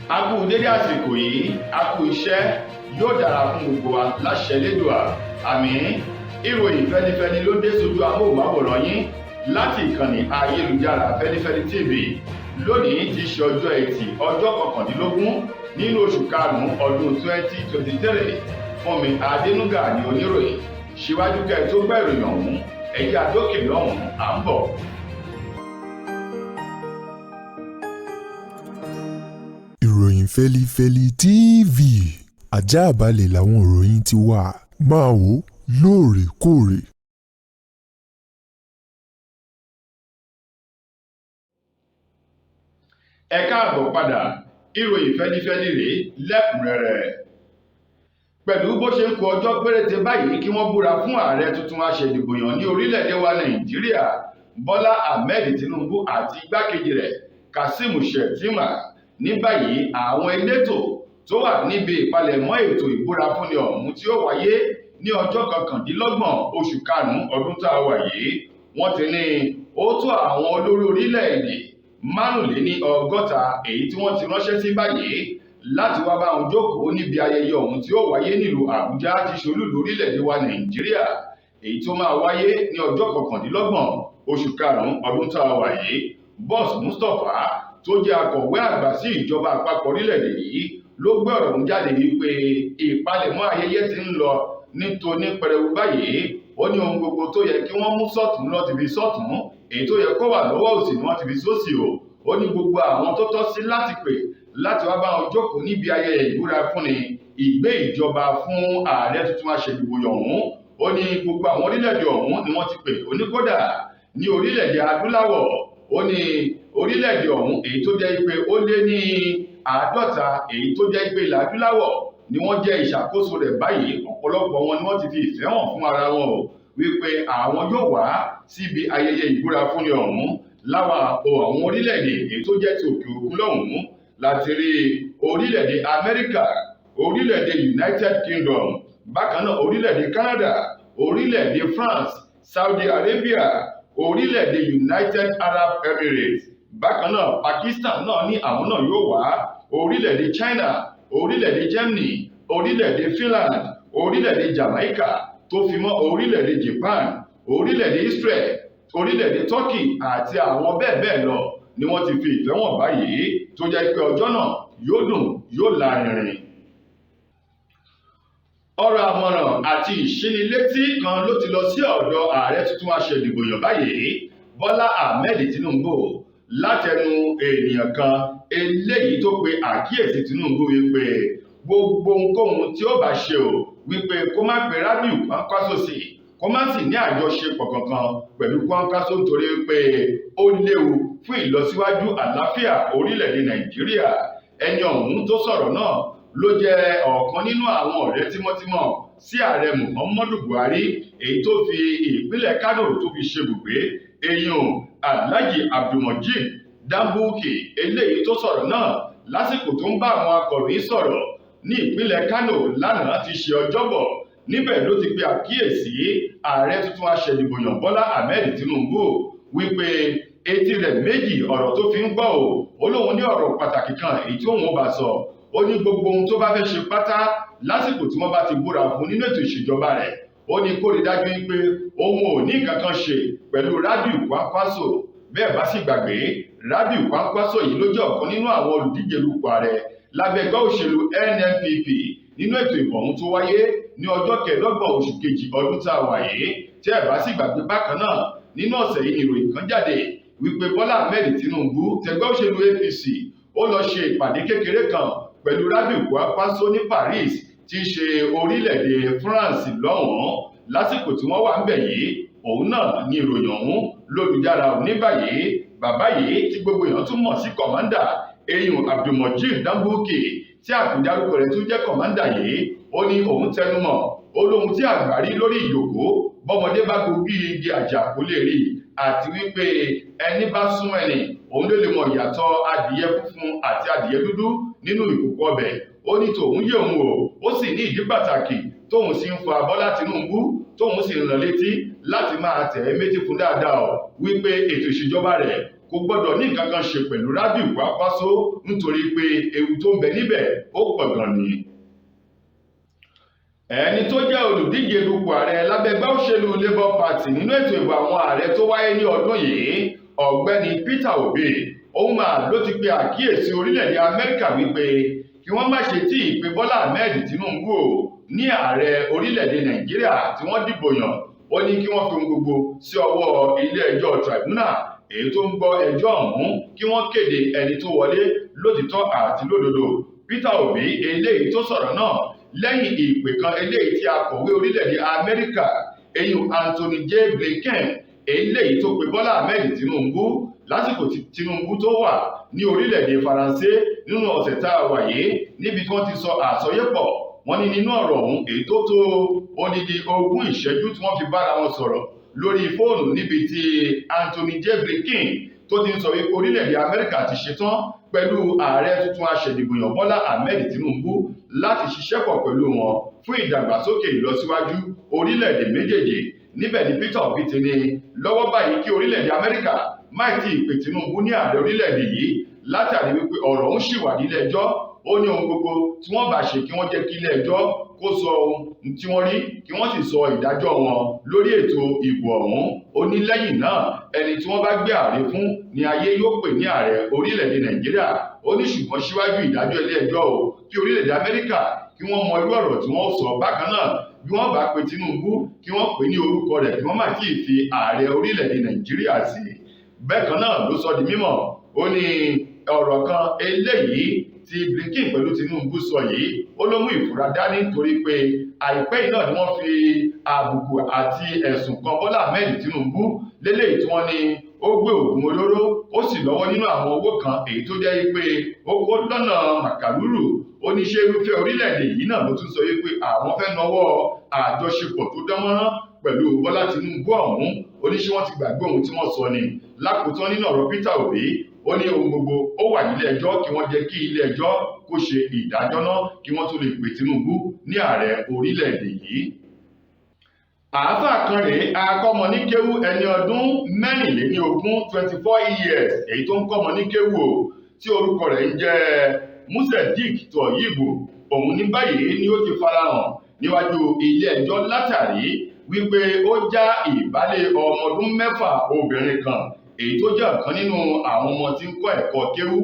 A kú dédé àsìkò yìí, a kú iṣẹ́, yóò dára fún gbogbo wa láṣẹ Elédùà. Àmín. Ìròyìn fẹ́lifẹ́li ló dé sójú amóhùnmáwòrán yín láti ìkànnì ayélujára Feli-feli TV. Lónìí ti ṣe ọjọ́ Ẹtì, ọjọ́ 19 nínú oṣù karùn-ún ọdún 2023. Fúnmi Adénúgà ni oníròyìn. Síwájú kẹ́ tó gbọ́ ìròyìn ọ̀hún, ẹ jẹ́ a dókè lọ́hùn-ún, à ń bọ̀. Ìròyìn Feli-feli TV, àjààbálẹ̀ làwọn ìròyìn ti wà, máa wò lóòrèkóòrè. Ẹ káàbọ̀ padà, ìròyìn Feli-feli rèé lẹ́kùnrẹ́rẹ́. Pẹ̀lú bó ṣe ń kù ọjọ́ péréte báyìí kí wọ́n búra fún ààrẹ tuntun aṣèdìbòyàn ní orílẹ̀-èdè wa Nàìjíríà, Bọ́lá Ahmed Tinubu àti igbákejì rẹ̀ Kasim Shettima. Ní báyìí àwọn elétò tó wà níbi ìpalẹ̀mọ́ ètò ìbúra fúnni ọ̀hún tí ó wáyé ní ọjọ́ 29 oṣù karùn-ún ọdún tá a wà yìí, wọ́n ti ní ó tó àwọn olórí orílẹ̀-èdè 65 èyí tí wọ́n ti ránṣẹ́ sí báyìí láti wá bá wọn jókòó níbi ayẹyẹ ọ̀hún tí ó wáyé nílùú Àbújá tí ṣolúìlú orílẹ̀-èdè wa Nàìjíríà, èyí tó máa wáyé ní ọjọ́ 29 oṣù karùn-ún ọdún tá a wà yìí. Boss Mustapha tó jẹ́ akọ̀wé àgbà sí ìjọba àpapọ̀ orílẹ̀-èdè yìí ló gbé ọ̀rọ̀ ọ̀hún jáde wípé ìpalẹ̀mọ́ ayẹyẹ ti ń lọ nítorí pẹrẹwu báyìí. Ó ní ohun gbogbo tó yẹ kí wọ́n mú sọ́tún lọ ti fi sọ́tún, èyí tó yẹ kó wà lọ́wọ́ òsì ni wọ́n ti fi sósì o. Ó ní gbogbo àwọn tó tọ́ sí láti pè láti wá bá wọn jókòó níbi ayẹyẹ ìbúra fúnni ìgbé ìjọba fún ààrẹ tuntun aṣèdìbòyàn ọ̀hún. Ó ní gbogbo àwọn orílẹ̀-èdè ọ̀hún ni wọ́n ti pè. Ó ní kódà ní orílẹ̀-èdè adúláwọ̀, ó ní orílẹ̀-èdè ọ̀hún èyí tó jẹ́ pé ó lé ní 50 èyí tó jẹ́ pé ilẹ̀ adúláwọ̀ ni wọ́n jẹ́ ìṣàkóso rẹ̀ báyìí. Ọ̀pọ̀lọpọ̀ wọn ni wọ́n ti fi ìfẹ́ hàn fún ara wọn o wípé àwọn yóò wá síbi ayẹyẹ ìbúra fúnni ọ̀hún láwọn àwọn orílẹ̀-èdè èyí tó jẹ́ ti òkè òkun lọ́hùn-ún. Láti rí orílẹ̀-èdè Amẹ́ríkà, orílẹ̀-èdè United Kingdom, bákan náà orílẹ̀-èdè Canada, orílẹ̀-èdè France, Saudi Arabia, orílẹ̀-èdè United Arab Emirates, bákan náà Pakistan náà ní àwọn náà yóò wá, orílẹ̀-èdè China, orílẹ̀-èdè Germany, orílẹ̀-èdè Finland, orílẹ̀-èdè Jamaica, tó fi mọ́ orílẹ̀-èdè Japan, orílẹ̀-èdè Israel, orílẹ̀-èdè Turkey àti àwọn bẹ́ẹ̀ bẹ́ẹ̀ lọ ni wọ́n ti fi ìfẹ́ wọn báyìí, tó jẹ́ pé ọjọ́ náà yóò dùn yóò lárinrin. Ọ̀rọ̀ àmọ̀ràn àti ìṣínilétí kan ló ti lọ sí ọ̀dọ̀ ààrẹ tuntun aṣèdìbòyàn báyìí, Bọ́lá Ahmed Tinubu, látẹnu ènìyàn kan eléyìí tó pe àkíyèsí Tinubu wípé gbogbo ohunkóhun tí ó bá ṣe o wípé kó má pe Rábìù Kwankwaso sí, kó má sì ní àjọṣepọ̀ kankan pẹ̀lú Kwankwaso nítorí pé ó léwu fún ìlọsíwájú àlàáfíà orílẹ̀-èdè Nàìjíríà. Ẹni ọ̀hún tó sọ̀rọ̀ náà ló jẹ́ ọ̀kan nínú àwọn ọ̀rẹ́ tímọ́tímọ́ sí ààrẹ Muhammadu Buhari, èyí tó fi ìpínlẹ̀ Kano tó fi ṣebùgbé, èèyàn Alhaji Abdulmojid Dambuki, eléyìí tó sọ̀rọ̀ náà lásìkò tó ń bá àwọn akọ̀ròyìn sọ̀rọ̀ ní ìpínlẹ̀ Kano lánàá ti ṣe Ọjọ́bọ̀. Níbẹ̀ ló ti pe àkíyèsí ààrẹ tuntun aṣèdìbòyàn Bọ́lá Ahmed Tinubu wípé etí rẹ̀ méjì ọ̀rọ̀ tó fi ń gbọ́ o. Ó lóun ní ọ̀rọ̀ pàtàkì kan èyí tí òun bá sọ. Ó ní gbogbo ohun tó bá fẹ́ ṣe pátá lásìkò tí wọ́n bá ti búra fún nínú ètò ìṣèjọba rẹ̀, ó ní kó rí dájú wípé òun ò ní nǹkan kan ṣe pẹ̀lú Rábìù Kwankwaso. Bẹ́ẹ̀ bá sì gbàgbé, Rábìù Kwankwaso yìí ló jẹ́ ọ̀kan nínú àwọn olùdíje dupò ààrẹ lábẹ́ ẹgbẹ́ òṣèlú NNPP nínú ètò ìbò ọ̀hún tó wáyé ní ọjọ́ 25 oṣù kejì ọdún tá a wà yìí. Tí ẹ bá sì gbàgbé, bákan náà nínú ọ̀sẹ̀ yìí ìròyìn kan jáde wípé Bọ́lá Ahmed Tinubu tẹgbẹ́ òṣèlú APC ó lọ ṣe ìpàdé kékeré kan pẹ̀lú Rábìù Kwankwaso ní Paris tí í ṣe orílẹ̀-èdè France lọ́hùn-ún. Lásìkò tí wọ́n wà ń bẹ̀ yìí, òun náà ní ìròyìn ọ̀hún lólujára ní báyìí. Bàbá yìí tí gbogbo èèyàn tún mọ̀ sí kọ̀mándà èèyàn Abdulmojid Dambuki, tí àpèjárúkọ rẹ̀ tún jẹ́ kọ̀mándà yìí, ó ní òun tẹnumọ́, ó lóhun tí àgbà rí lórí ìjòkó bọ́mọdé bá gorí igi àjà kó lè rí, àti wípé ẹni bá sún ẹni òun ló lè mọ ìyàtọ̀ adìyẹ funfun àti adìyẹ dúdú nínú ìkòkò ọbẹ̀. Ó ní tòun yé òun o, ó sì ní ìdí pàtàkì tóun sì ń fọ Bọ́lá Tinubu, tóun sì ń rán létí láti máa tẹ̀ ẹ́ méjì fún dáadáa o wípé ètò ìṣèjọba rẹ̀ kò gbọ́dọ̀ ní nǹkan kan ṣe pẹ̀lú Rabiu Kwankwaso nítorí pé ewu tó ń bẹ níbẹ̀ ó pọ̀ gan ni. Ẹni tó jẹ́ olùdíje dupò ààrẹ lábẹ́gbẹ́ òṣèlú Labour Party nínú ètò ìbò àwọn ààrẹ tó wáyé ní ọdún yìí, ọ̀gbẹ́ni Peter Obi, òun máa ló ti pe àkíyèsí orílẹ̀-èdè Amẹ́ríkà wípé kí wọ́n má ṣe tí ì pe Bọ́lá Ahmed Tinubu ní ààrẹ orílẹ̀-èdè Nàìjíríà tí wọ́n dìbò yàn. Ó ní kí wọ́n fi ohun gbogbo sí ọwọ́ Ilé-Ẹjọ tribunal èyí tó ń gbọ́ ẹjọ́ ọ̀hún, kí wọ́n kéde ẹni tó wọlé lótìtọ́ àti lódodo. Peter Obi eléyìí tó sọ̀rọ̀ náà lẹ́yìn ìpè kan eléyìí tí akọ̀wé orílẹ̀-èdè Amẹ́ríkà Anthony J. Blinken eléyìí tó pe Bọ́lá Ahmed Tinubu lásìkò tí Tinubu tó wà ní orílẹ̀-èdè Faransé nínú ọ̀sẹ̀ tá a wà yìí, níbi tí wọ́n ti sọ àsọyépọ̀. Wọ́n ní nínú ọ̀rọ̀ ọ̀hún èyí tó tó odidi 20 ìṣẹ́jú tí wọ́n fi bára wọn sọ̀rọ̀ lórí fóònù, níbi tí Anthony J. Blinken tó ti ń sọ wípé orílẹ̀-èdè Amẹ́ríkà ti ṣetán pẹ̀lú ààrẹ tuntun aṣèdìbòyàn Bọ́lá Ahmed Tinubu láti ṣiṣẹ́ pọ̀ pẹ̀lú wọn fún ìdàgbàsókè ìlọsíwájú orílẹ̀-èdè méjèèjì. Níbẹ̀ ni Peter Obi ti ní lọ́wọ́ báyìí kí orílẹ̀-èdè Amẹ́ríkà má tí ì pe Tinubu ní ààrẹ orílẹ̀-èdè yìí látàrí wípé ọ̀rọ̀ ń ṣì wà nílé ẹjọ́. Ó ní ohun gbogbo tí wọ́n bá ṣe kí wọ́n jẹ́ kí ilé ẹjọ́ kó sọ ohun tí wọ́n rí, kí wọ́n sì sọ ìdájọ́ wọn lórí ètò ìbò ọ̀hún. Ó ní lẹ́yìn náà ẹni tí wọ́n bá gbé ààrẹ fún ni ayé yóò pè ní ààrẹ orílẹ̀-èdè Nàìjíríà. Ó ní ṣùgbọ́n síwájú ìdájọ́ ilé ẹjọ́ kí orílẹ̀-èdè Amẹ́ríkà kí wọ́n mọ irú ọ̀rọ̀ tí wọ́n sọ. Bákan náà bí wọ́n bá pe Tinubu kí wọ́n pè ní orúkọ rẹ̀, kí wọ́n má tí ì fi ààrẹ orílẹ̀-èdè Nàìjíríà sí. Bẹ́ẹ̀kan náà ló sọ di mímọ̀. Ó ní ọ̀rọ̀ kan eléyìí tí Blinken pẹ̀lú Tinubu sọ yìí ó ló mú ìfura dání, torí pé àìpẹ́ yìí náà ni wọ́n fi àbùkù àti ẹ̀sùn kan Bọ́lá Ahmed Tinubu léléyìí tí wọ́n ní ó gbé oògùn olóró, ó sì lọ́wọ́ nínú àwọn owó kan èyí tó jẹ́ pé ó kó lọ́nà màkàlúrù. Ó ní ṣé irúfẹ́ orílẹ̀-èdè yìí náà ló tún sọ pé àwọn fẹ́ nawọ́ àjọṣepọ̀ tó dánmọ́rán pẹ̀lú Bọ́lá Tinubu ọ̀hún. Ó ní ṣé wọ́n ti gbàgbé ohun tí wọ́n sọ ni. Lákòótán nínú ọ̀rọ̀ Peter Obi, ó ní ohun gbogbo ó wà nílé ẹjọ́, kí wọ́n jẹ́ kí ilé ẹjọ́ kó ṣe ìdájọ́ náà kí wọ́n tó lè pè Tinubu ní ààrẹ orílẹ̀-èdè yìí. Àáfàá kan rèé, akọ́mọ ní kéwú ẹni ọdún 24 years èyí tó ń kọ́mọ ní kéwú tí orúkọ rẹ̀ ń jẹ́ Musedik Toyibo. Òun ní báyìí ni ó ti farahàn níwájú ilé ẹjọ́ látàrí wípé ó já ìbálé ọmọ ọdún 6 obìnrin kan èyí tó jẹ́ ọ̀kan nínú àwọn ọmọ tí ń kọ́ ẹ̀kọ́ kéwú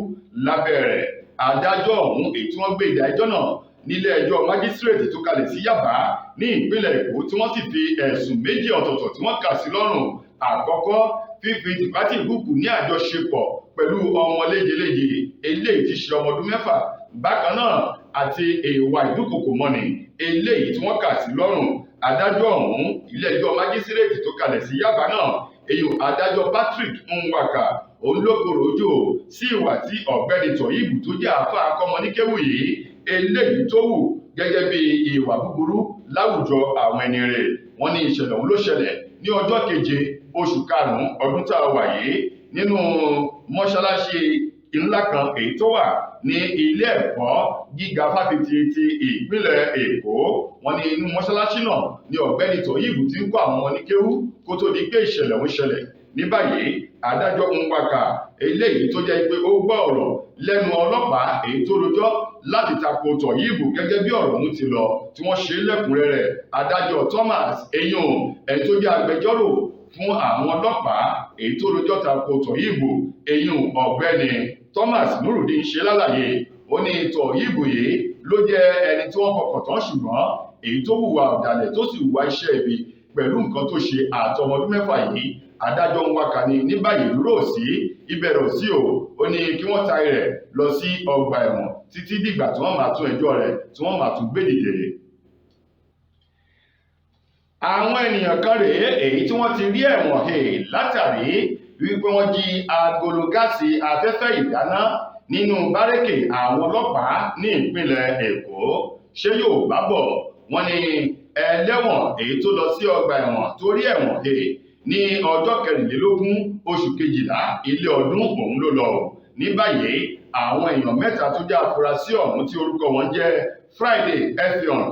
lábẹ́ rẹ̀. Adájọ́ ọ̀hún èyí tí wọ́n gbé ìdájọ́ náà nílé ẹjọ́ májísírèètì tó kalẹ̀ sí Yaba ní ìpínlẹ̀ Èkó, tí wọ́n sì fi ẹ̀sùn 2 ọ̀tọ̀ọ̀tọ̀ tí wọ́n kà sí lọ́rùn. Àkọ́kọ́, fífi tìpátì ìkúùkù ní àjọṣepọ̀ pẹ̀lú ọmọ léjeléje eléyìí tí ṣe ọmọ ọdún 6. Bákan náà àti ìwà ìdúkòkò mọ́ni eléyìí tí wọ́n kà sí lọ́rùn. Adájọ́ ọ̀hún ilé ẹjọ́ májísírèètì tó kalẹ̀ sí Yaba náà, èyí adájọ́ Patrick Nwaka, òun ló korò ojú sí ìwà tí ọ̀gbẹ́ni Toyibo tó jẹ́ àáfàá akọ́mọ ní kéwú yìí eléyìí tó wù gẹ́gẹ́ bí ìwà búburú láwùjọ àwọn ẹni rẹ̀. Wọ́n ní ìṣẹ̀lẹ̀ ọ̀hún ló ṣẹlẹ̀ ní ọjọ́ 7 oṣù karùn-ún ọdún tá a wà yìí nínú mọ́ṣáláṣí ńlá kan èyí tó wà ní ilé ẹ̀kọ́ gíga fáfitì ti ìpínlẹ̀ Èkó. Wọ́n ní inú mọ́ṣáláṣí náà ni ọ̀gbẹ́ni Toyibo ti ń kọ́ àwọn ọmọ ní kéwú kó tó di pé ìṣẹ̀lẹ̀ ọ̀hún ṣẹlẹ̀. Ní báyìí adájọ́ Nwaka eléyìí tó jẹ́ pé ó gbọ́ ọ̀rọ̀ lẹ́nu ọlọ́pàá èyí tó rojọ́ láti tako Toyibo gẹ́gẹ́ bí ọ̀rọ̀ ọ̀hún ti lọ tí wọ́n ṣe lẹ́kùnrẹ́rẹ́. Adájọ́ Thomas Eyín ẹni tó jẹ́ agbẹjọ́rò fún àwọn ọlọ́pàá èyí tó rojọ́ tako Toyibo, Eyín ọ̀gbẹ́ni Thomas Nurudeen ṣe lálàyé. Ó ní Toyibo yìí ló jẹ́ ẹni tí wọ́n fọkàn tán, ṣùgbọ́n èyí tó hùwà ọ̀dàlẹ̀ tó sì hùwà iṣẹ́ ibi pẹ̀lú nǹkan tó ṣe àtọmọdún 6 yìí. Adájọ́ Nwaka ní báyìí dúró sí ìbẹ̀rẹ̀ sí ó ní kí wọ́n taari rẹ̀ lọ sí ọgbà ẹ̀wọ̀n títí dìgbà tí wọ́n máa tún ẹjọ́ rẹ̀ tí wọ́n máa tún gbé dìde. Àwọn ènìyàn kan rèé èyí tí wọ́n ti rí ẹ̀wọ̀n he látàrí wípé wọ́n jí agolo gáàsì afẹ́fẹ́ ìdáná nínú bárẹ́kè àwọn ọlọ́pàá ní ìpínlẹ̀ Èkó. Ṣé yóò bá bọ̀? Wọ́n ní ẹlẹ́wọ̀n èyí tó lọ sí ọgbà ẹ̀wọ̀n tó rí ẹ̀wọ̀n he ní ọjọ́ 24 oṣù kejìlá ilé ọdún òun ló lọ. Ní báyìí àwọn èèyàn 3 tó jẹ́ afurasí ọ̀hún tí orúkọ wọn jẹ́ Friday Effiong,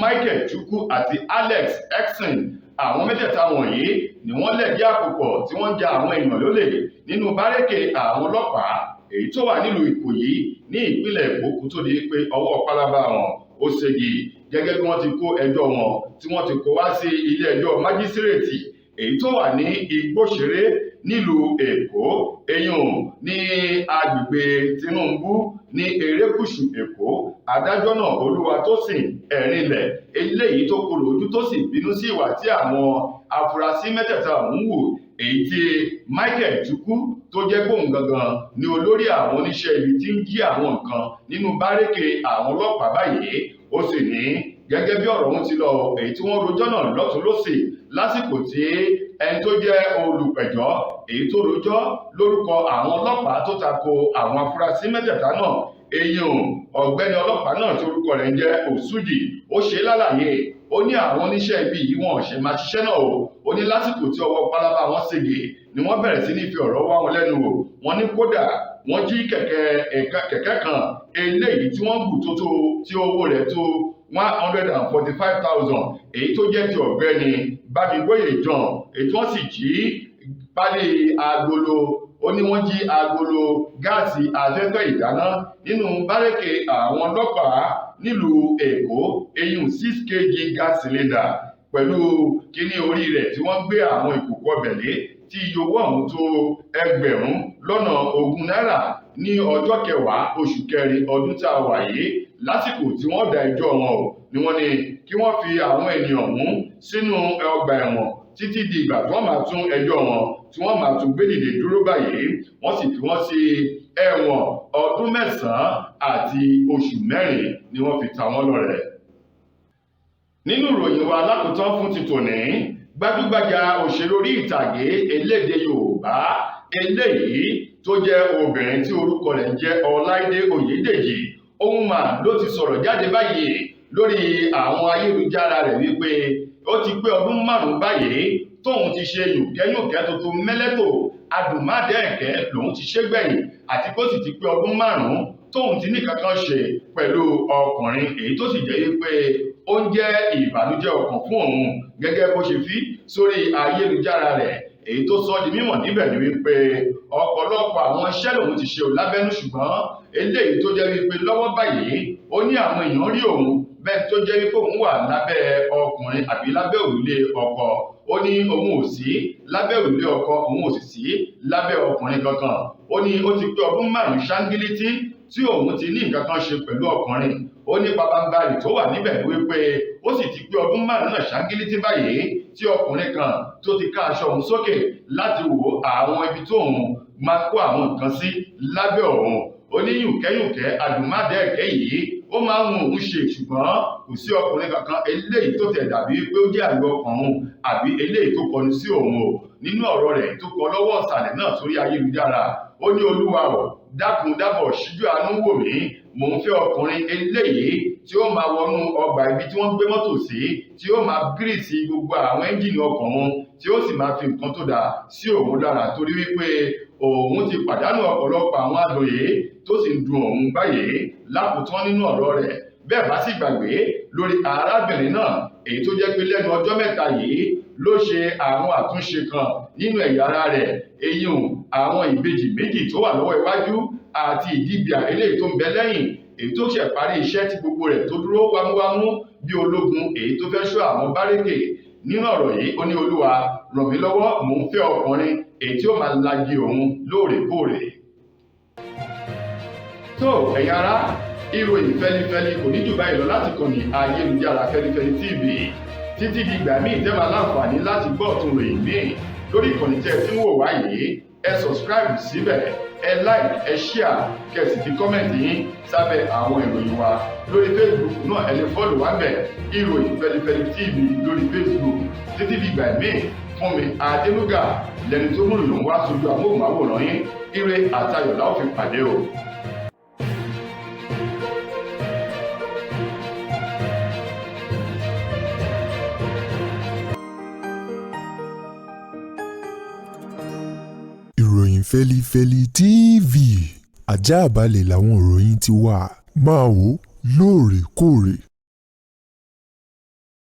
Michael Chukwu àti Alex Exon. Àwọn mẹ́tẹ̀ẹ̀ta wọ̀nyí ni wọ́n lẹ̀dí àpò pọ̀ tí wọ́n ń ja àwọn èèyàn lólè nínú bárẹ́kè àwọn ọlọ́pàá èyí tó wà nílùú Ìkòyí ní ìpínlẹ̀ Èkó kó tó di pé ọwọ́ pálábá wọn ó ségi gẹ́gẹ́ bí wọ́n ti kó ẹjọ́ wọn tí wọ́n ti kó wá sí ilé-ẹjọ́ májísírèètì èyí tó wà ní Igbóṣeré nílùú Èkó eyín ní agbègbè Tinubu ní erékùṣù Èkó. Adájọ́ náà Olúwatósìn Ẹ̀rìnlẹ̀ eléyìí tó korò ojú tó sì bínú sí ìwà tí àwọn afurasí mẹ́tẹ̀ẹ̀ta ọ̀hún wù èyí tí Michael Chukwu tó jẹ́ gbóhùn gangan ní olórí àwọn oníṣẹ́ ibi tí ń jí àwọn nǹkan nínú bárẹ́kè àwọn ọlọ́pàá báyìí. Ó sì ní gẹ́gẹ́ bí ọ̀rọ̀ ọ̀hún ti lọ èyí tí wọ́n rojọ́ náà lọ́tún lósì lásìkò tí ẹni tó jẹ́ olùpẹ̀jọ́ èyí tó rojọ́ lórúkọ àwọn ọlọ́pàá tó tako àwọn afurasí mẹ́tẹ̀ẹ̀ta náà eyín ọ̀gbẹ́ni ọlọ́pàá náà tí orúkọ rẹ̀ ń jẹ́ Òsújì ó ṣe lálàyé ó ní àwọn oníṣẹ́ ibi yìí wọn ṣe máa ṣiṣẹ́ náà ó ní lásìkò tí ọwọ́ pálábá wọn sége ni wọ́n bẹ̀rẹ̀ sí ní fi ọ̀rọ̀ wá wọn lẹ́nu wò wọ́n ní kódà wọ́n jí kẹ̀kẹ́ kan eléyìí tí wọ́n gùn tó tí owó rẹ̀ tó 145,000 èyí tó jẹ́ ti ọ̀gbẹ́ni Bámigbóyè John èyí tí wọ́n sì jí pálí agolo ó ní wọ́n jí agolo gáàsì afẹ́fẹ́ ìdáná nínú bárẹ́kè àwọn ọlọ́pàá nílùú Èkó eyín 6 kg gas cylinder pẹ̀lú kíní orí rẹ̀ tí wọ́n gbé àwọn ìkòkò ọbẹ̀ lé tí iye owó ọ̀hún tó ẹgbẹ̀rún lọ́nà 20 náírà ní ọjọ́ 10 oṣù kẹrin ọdún tá a wà yìí. Lásìkò tí wọ́n dá ẹjọ́ wọn ni wọ́n ní kí wọ́n fi àwọn ènìyàn ọ̀hún sínú ọgbà ẹ̀wọ̀n títí di ìgbà tí wọ́n máa tún ẹjọ́ wọn tí wọ́n máa tún gbé dìde dúró báyìí. Wọ́n sì fi wọ́n sí ẹ̀wọ̀n ọdún 9 àti oṣù 4 ni wọ́n fi ta wọ́n lọ́rẹ. Nínú ìròyìn wa lákòótán fún ti tòní, gbajúgbajà òṣèré orí ìtàgé elédè Yorùbá eléyìí tó jẹ́ obìnrin tí orúkọ rẹ̀ ń jẹ́ Ọláìdé Oyèdèjì òun mà ló ti sọ̀rọ̀ jáde báyìí lórí àwọn ayélujára rẹ̀ wípé ó ti pé ọdún 5 báyìí tóun ti ṣe yùnkẹ́yùnkẹ́ tuntun mẹ́lẹ́tò adùnmádẹ́ẹ̀kẹ́ lòun ti ṣe gbẹ̀yìn àti kó sì ti pé ọdún 5 tóun ti ní kankan ṣe pẹ̀lú ọkùnrin èyí tó sì jẹ́ wípé ó ń jẹ́ ìbànújẹ́ ọkàn fún òun gẹ́gẹ́ bó ṣe fi sórí ayélujára rẹ̀ èyí tó sọ di mímọ̀ níbẹ̀ ni wípé ọ̀pọ̀lọpọ̀ àwọn iṣẹ́ lòun ti ṣe lábẹ́nú ṣùgbọ́n eléyìí tó jẹ́ wípé lọ́wọ́ báyìí ó ní àwọn èèyàn rí òun bẹ́ẹ̀ tó jẹ́ wípé òun wà lábẹ́ ọkùnrin àbí lábẹ́ òrùlé ọkọ ó ní òun ò sí lábẹ́ òrùlé ọkọ òun ò sì sí lábẹ́ ọkùnrin kankan ó ní ó ti pé ọdún 5 ṣáńgílítì tí òun ti ní nǹkan kan ṣe pẹ̀lú ọkùnrin ó ní pabambarì tó wà níbẹ̀ wípé ó sì ti pé ọdún 5 náà ṣáńgílítì báyìí tí ọkùnrin kan tó ti ká aṣọ òun sókè láti wo àwọn ibi tó òun máa kó àwọn nǹkan sí lábẹ́ òun ó ní yùnkẹ́yùnkẹ́ adùnmádẹ́ẹ̀kẹ́ yìí ó máa ń mú òun ṣe ṣùgbọ́n kò sí ọkùnrin kankan eléyìí tó tẹ̀ dàbí pé ó jẹ́ àlọ́ ọkàn òun àbí eléyìí tó kọnu sí òun nínú ọ̀rọ̀ rẹ̀ tó kọ lọ́wọ́ ọ̀sàlẹ̀ náà sórí ayélujára ó ní olúwa dákun dábọ̀ ṣíjú àánú wò mí mò ń fẹ́ ọkùnrin eléyìí tí ó máa wọnú ọgbà ibi tí wọ́n gbé mọ́tò sí tí ó máa gírìsì gbogbo àwọn ẹ́ńjìnì ọkọ̀ wọn tí ó sì máa fi nǹkan tó dáa sí òun lára torí wípé òun ti pàdánù ọ̀pọ̀lọpọ̀ àwọn àdòyè tó sì ń dùn òun báyìí lákòótán nínú ọ̀rọ̀ rẹ̀ bẹ́ẹ̀ bá sì gbàgbé lórí arábìnrin náà èyí tó jẹ́ pé lẹ́nu ọjọ́ mẹ́ta yìí ló ṣe àwọn àtúnṣe kan nínú ẹ̀yà ara rẹ̀ eyín àwọn ìbejì méjì tó wà lọ́wọ́ iwájú àti ìdíbíà eléyìí tó ń bẹ lẹ́yìn èyí tó ṣe parí iṣẹ́ tí gbogbo rẹ̀ tó dúró wámúwámú bí ológun èyí tó fẹ́ ṣọ́ àwọn bárẹ́kè nínú ọ̀rọ̀ yìí ó ní olúwa ràn mí lọ́wọ́ mò ń fẹ́ ọkùnrin èyí tí ó máa lagi òun lóòrèkóòrè. tó ẹ̀yin ará ìròyìn fẹ́lifẹ́li kò ní jù báyìí lọ láti kàn ní ayélujára Feli-feli TV títí di ìgbà míì tẹ́ máa láǹfààní láti gbọ́ ọ̀tun ròyìn míì lórí ìkànnì tẹ́ ẹ ti ń wò wá yìí ẹ subscribe síbẹ̀ ẹ like ẹ share kẹ́ sì fi kọ́mẹ̀ntì yín sábẹ́ àwọn ìròyìn wa lórí Facebook náà ẹ lè fọ́lù wá bẹ̀ ìròyìn Feli-feli TV lórí Facebook títí di ìgbà míì fún mi Adénúgà lẹni tó múlò lòún wá sójú amóhùnmáwòrán yín ire àtayọ̀ la ó fi pàdé o. Ìròyìn Feli-feli TV àjààbálẹ̀ làwọn ìròyìn ti wà máa wò lóòrèkóòrè.